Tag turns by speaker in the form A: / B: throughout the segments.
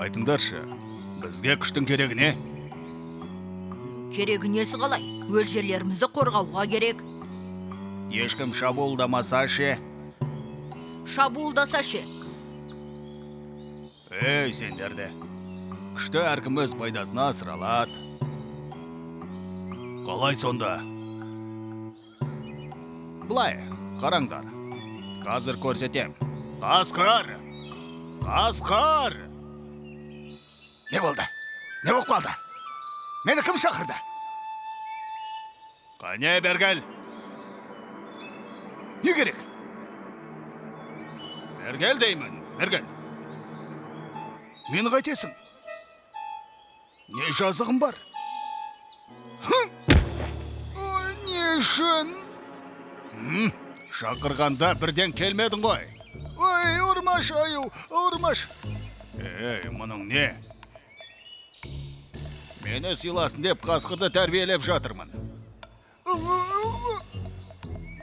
A: Айтыңдаршы, бізге күштің керегі не?
B: Керегі несі қалай? Өз жерлерімізді қорғауға керек.
A: Ешкім шабуылдамаса ше?
B: Шабуылдаса ше?
A: Ей, сендерді. Күшті әркім өз пайдасына асыралады. Қалай сонда? Былай, қараңдар. Қазір көрсетем. Қасқыр! Қасқыр! Не болды? Не болып қалды? Мені кім шақырды? Қане бергел. Не керек? Бергел деймін, бергел. Мені қайтесің? Не жазығым бар? Ой, не үшін? Шақырғанда бірден келмедің ғой. Ой, ұрмаш, аю, ұрмаш. Ей, мұның не? Мені сыйласын деп қасқырды тәрбиелеп жатырмын.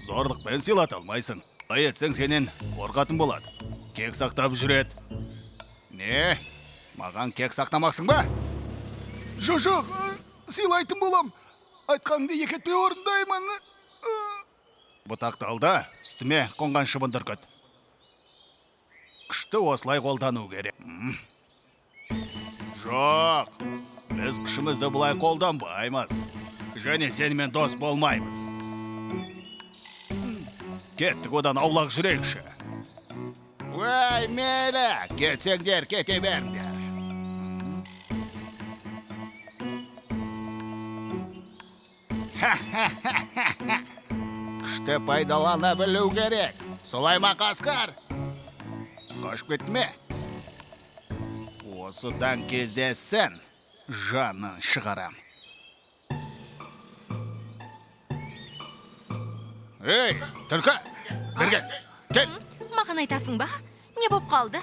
A: Зорлықпен сыйлат алмайсың. Қалай етсең сенен қорқатын болады. Кек сақтап жүреді. Не? Маған кек сақтамақсың ба? Жоқ, сыйлайтын болам. Айтқаныңды екі етпей орындаймын. Бұтақты алда, үстіме қонған шыбынды үркіт. Күшті осылай қолдану керек. Жоқ, біз күшімізді бұлай қолданбаймыз. Және сенімен дос болмаймыз. Кеттік одан аулақ жүрейікші. Өй, мейлі, кетсеңдер, кете беріңдер. Күшті пайдалана білу керек. Солай ма, қасқыр? Қашып кетті ме? Осыдан кездессін, жанын шығарам. Ей, түлкі, берген, кел.
B: Маған айтасың ба? Не боп қалды?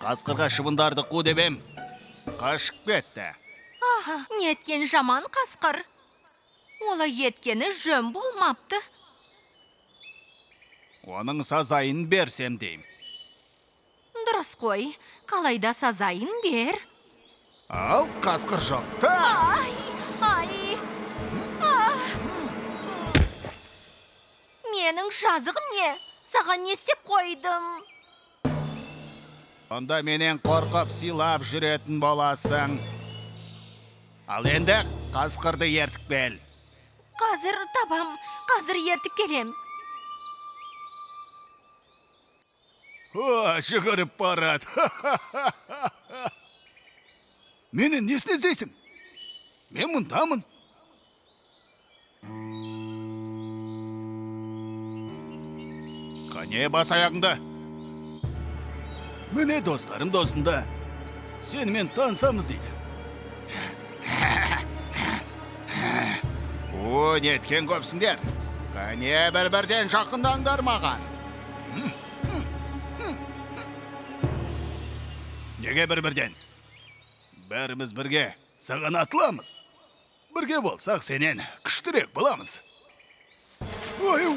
A: Қасқырға шыбындарды қу дебем. Қашып кетті.
B: Аха, не еткен жаман қасқыр. Олай еткені жөн болмапты.
A: Оның сазайын берсем дейм.
B: Дұрыс қой, қалайда сазайын бер.
A: Ал қасқыр жоқты.
B: Ай. Менің жазығым не? Саған не істеп қойдым?
A: Онда менен қорқып сыйлап жүретін боласың. Ал енді қасқырды ертіп кел.
B: Қазір табам, қазір ертіп келем.
A: Жүгіріп барады. Мені несін іздейсің? Мен мұндамын. Қане бас аяғыңда. Міне достарым досында. Сенімен танысамыз дейді. О, неткен көпсіңдер. Қане бір-бірден жақындаңдар маған. Неге бір-бірден? Бәріміз бірге саған атыламыз. Бірге болсақ сенен күштірек боламыз. Ой.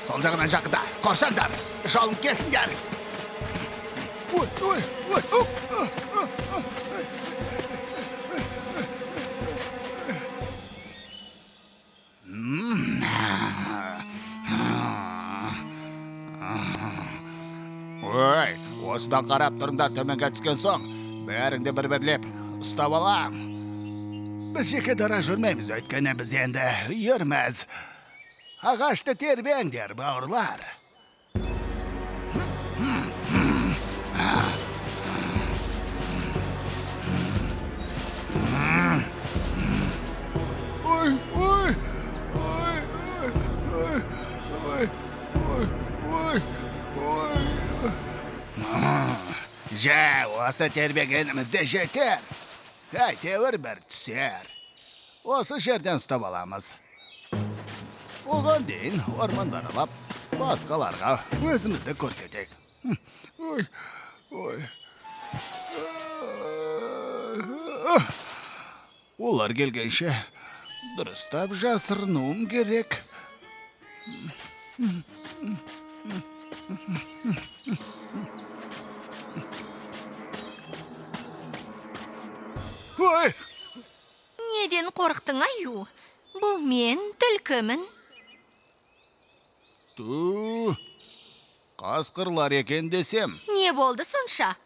A: Сол жағынан жақында, қоршаңдар, жолын кесіңдер. Ой. Ой, осыдан қарап тұрыңдар, төменге түскен соң, бәріңді бір-бірлеп ұстап алам. Біз жеке дара жүрмейміз, өйткені біз енді үйірміз. Ағашты тербеңдер, бауырлар. Жа, осы тербегенімізде жетер. Әйтеуір бір түсер. Осы жерден ұстап аламыз. Оған дейін ормандар алап, басқаларға өзімізді көрсетек. Олар келгенше дұрыстап жасырынуым керек. Ой!
B: Неден қорықтың аю? Бұл мен түлкімін.
A: Ту, қасқырлар екен десем.
B: Не болды сонша?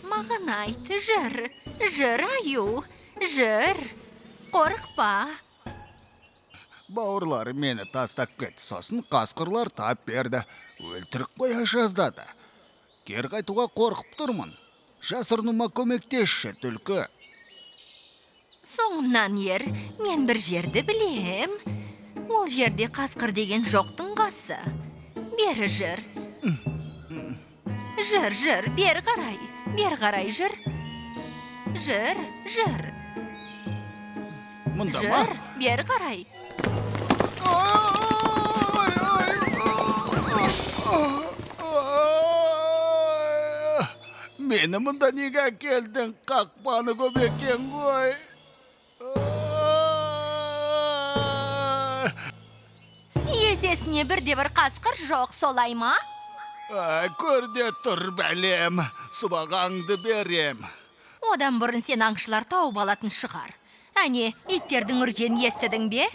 B: Маған айт, жыр аю, жыр. Қорықпа.
A: Бауырлары мені тастап кетті, сосын қасқырлар тап берді. Өлтіріп қоя жаздады. Кер қайтуға қорқып тұрмын. Жасырынуыма көмектесші, түлкі.
B: Соңымнан ер, мен бір жерді білем. Ол жерде қасқыр деген жоқтың қасы. Бері жыр. Жыр, бер қарай жыр. Жыр.
A: Мұнда ма?
B: Жыр, бер қарай.
A: Мені мұнда неге келдің? Қақпаны көбекен ғой.
B: Есесіне бірде-бір қасқыр жоқ, солай ма?
A: Көрде тұр бәлем, сыбағаңды берем.
B: Одан бұрын сен аңшылар тауып алатын шығар. Әне, иттердің үрген естідің бе?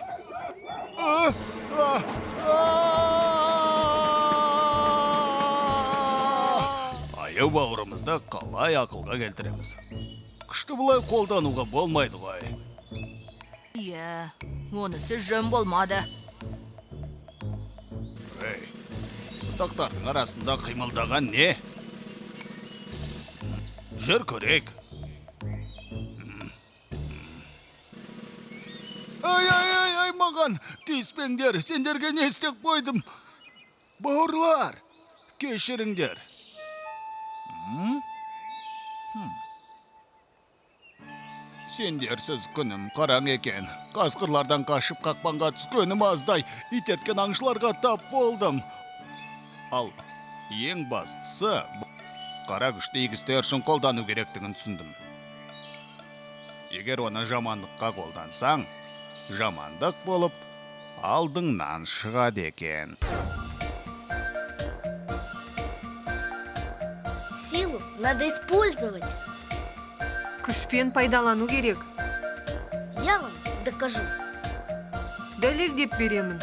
A: Аю бауырымызды қалай ақылға келтіреміз? Күшті бұлай қолдануға болмайды ғой.
B: Иә, онысы жөн болмады.
A: Ей, бұтақтардың арасында қимылдаған не? Жүр көрек. Ай, маған тиіспеңдер, сендерге не істеп қойдым? Бауырлар, кешіріңдер. Сендерсіз күнім қараң екен. Қасқырлардан қашып қақпанға түскенім аздай, итерткен аңшыларға тап болдым. Ал ең бастысы, қара күшті егістер үшін қолдану керектігін түсіндім. Егер оны жамандыққа қолдансаң, жамандық болып, алдыңнан шығады екен.
C: Силу надо использовать.
D: Күшпен пайдалану керек.
C: Я вам докажу.
D: Дәлелдеп беремін.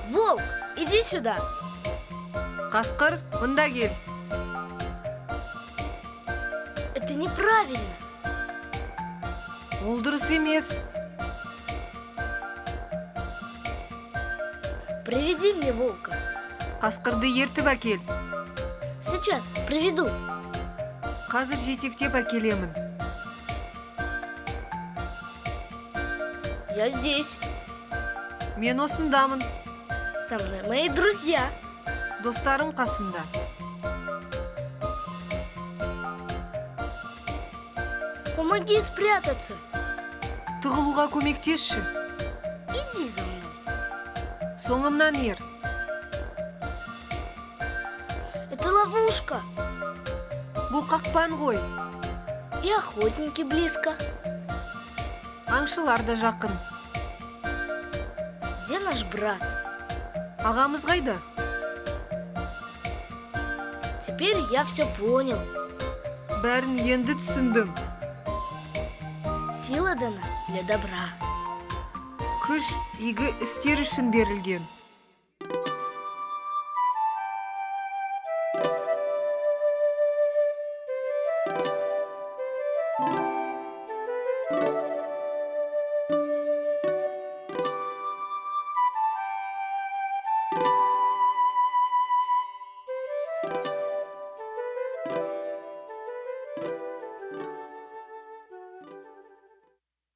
C: Волк, иди сюда.
D: Қасқыр, мында кел.
C: Это неправильно.
D: Ол дұрыс емес.
C: Приведи мне волка.
D: Қасқырды ертіп әкел.
C: Сейчас приведу.
D: Қазір жетектеп әкелемін.
C: Я здесь.
D: Мен осындамын.
C: Со мной мои друзья.
D: Достарым қасымда.
C: Помоги спрятаться.
D: Тығылуға көмектесші.
C: Иди за мной.
D: Соңымнан ер.
C: Это ловушка.
D: Бұл қақпан ғой.
C: И охотники близко.
D: Аңшылар да жақын.
C: Где наш брат?
D: Ағамыз қайда?
C: Теперь я все понял.
D: Бәрін енді түсіндім.
C: Сила дана для добра.
D: Күш игі істер үшін берілген.